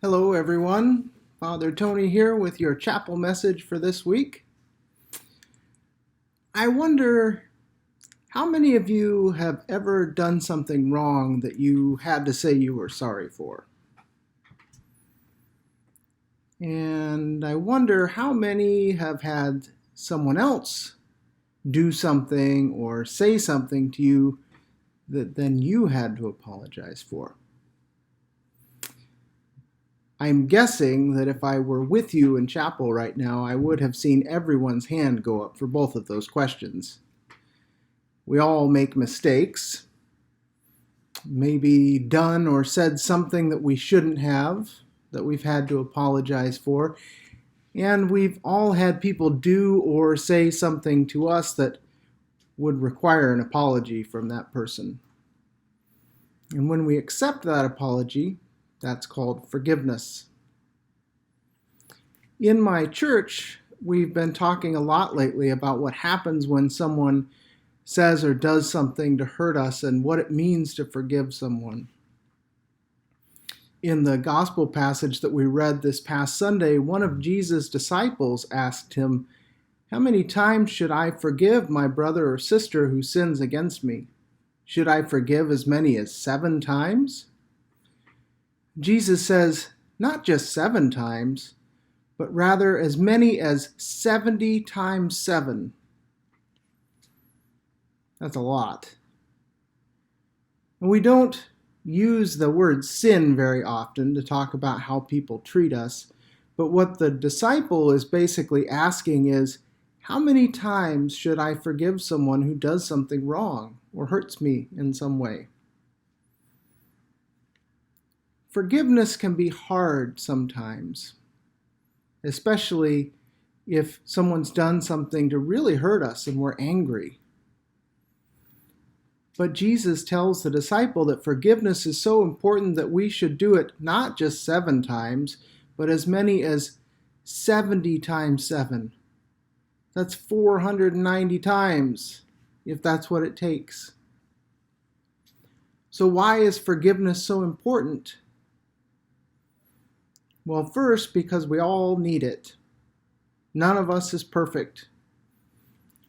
Hello, everyone. Father Tony here with your chapel message for this week. I wonder how many of you have ever done something wrong that you had to say you were sorry for? And I wonder how many have had someone else do something or say something to you that then you had to apologize for. I'm guessing that if I were with you in chapel right now, I would have seen everyone's hand go up for both of those questions. We all make mistakes, maybe done or said something that we shouldn't have, that we've had to apologize for. And we've all had people do or say something to us that would require an apology from that person. And when we accept that apology, that's called forgiveness. In my church, we've been talking a lot lately about what happens when someone says or does something to hurt us and what it means to forgive someone. In the gospel passage that we read this past Sunday, one of Jesus' disciples asked him, "How many times should I forgive my brother or sister who sins against me? Should I forgive as many as 7 times?" Jesus says, not just 7 times, but rather as many as 70 times 7. That's a lot. And we don't use the word sin very often to talk about how people treat us, but what the disciple is basically asking is, how many times should I forgive someone who does something wrong or hurts me in some way? Forgiveness can be hard sometimes, especially if someone's done something to really hurt us and we're angry. But Jesus tells the disciple that forgiveness is so important that we should do it not just 7 times, but as many as 70 times 7. That's 490 times, if that's what it takes. So why is forgiveness so important? Well, first, because we all need it. None of us is perfect.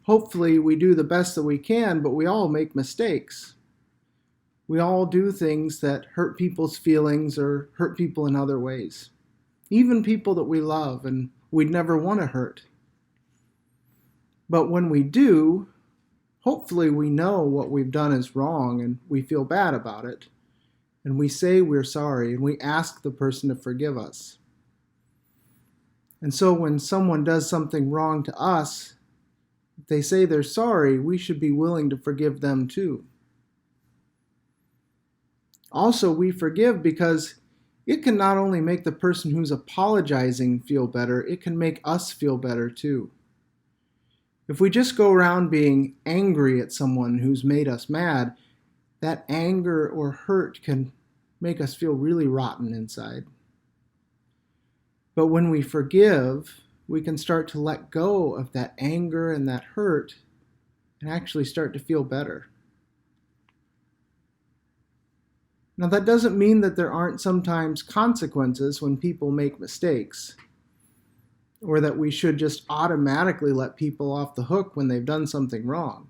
Hopefully, we do the best that we can, but we all make mistakes. We all do things that hurt people's feelings or hurt people in other ways. Even people that we love and we'd never want to hurt. But when we do, hopefully we know what we've done is wrong and we feel bad about it. And we say we're sorry and we ask the person to forgive us. And so when someone does something wrong to us, if they say they're sorry, we should be willing to forgive them too. Also, we forgive because it can not only make the person who's apologizing feel better, it can make us feel better too. If we just go around being angry at someone who's made us mad, that anger or hurt can make us feel really rotten inside. But when we forgive, we can start to let go of that anger and that hurt and actually start to feel better. Now, that doesn't mean that there aren't sometimes consequences when people make mistakes, or that we should just automatically let people off the hook when they've done something wrong.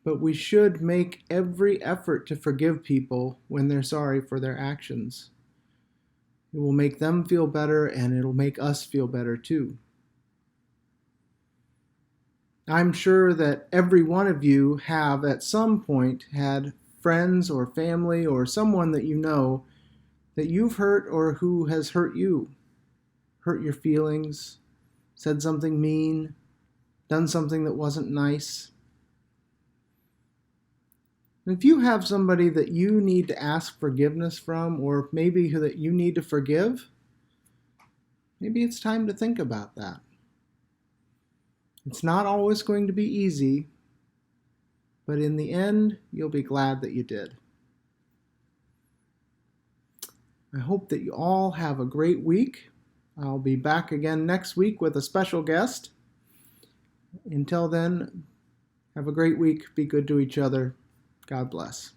But we should make every effort to forgive people when they're sorry for their actions. It will make them feel better and it'll make us feel better too. I'm sure that every one of you have at some point had friends or family or someone that you know that you've hurt or who has hurt you, hurt your feelings, said something mean, done something that wasn't nice. If you have somebody that you need to ask forgiveness from, or maybe that you need to forgive, maybe it's time to think about that. It's not always going to be easy, but in the end, you'll be glad that you did. I hope that you all have a great week. I'll be back again next week with a special guest. Until then, have a great week. Be good to each other. God bless.